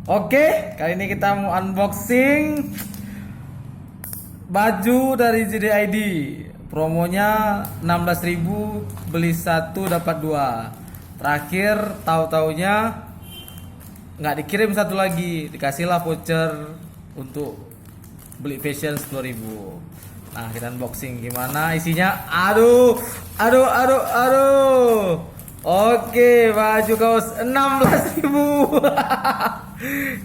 Oke, kali ini kita mau unboxing baju dari JDID. Promonya 16.000, beli satu dapat dua. Terakhir tahu-taunya nggak dikirim satu lagi, dikasihlah voucher untuk beli fashion 10.000. Nah, kita unboxing gimana isinya. Aduh. Oke, baju kaos 16.000.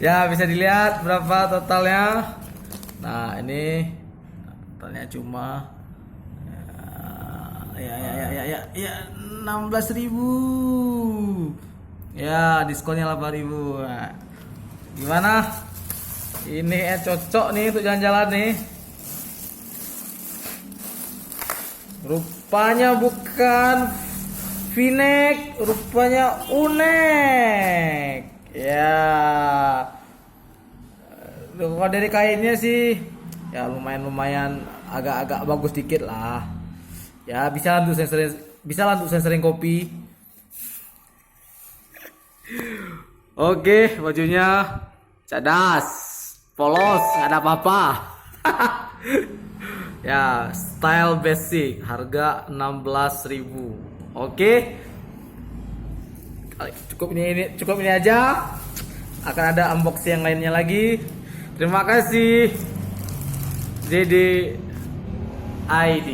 Ya, bisa dilihat berapa totalnya. Nah, ini totalnya cuma ya 16.000. Ya, diskonnya 8.000. Nah, gimana? Ini cocok nih untuk jalan-jalan nih. Rupanya bukan V-neck, rupanya U-neck. Ya. Kalau dari kainnya sih ya lumayan agak bagus dikit lah. Ya, bisa lah untuk sensoring kopi. Oke, bajunya cadas, polos, nggak ada apa-apa. Ya, style basic, harga 16.000. Oke. Cukup ini aja. Akan ada unboxing yang lainnya lagi. Terima kasih JD ID.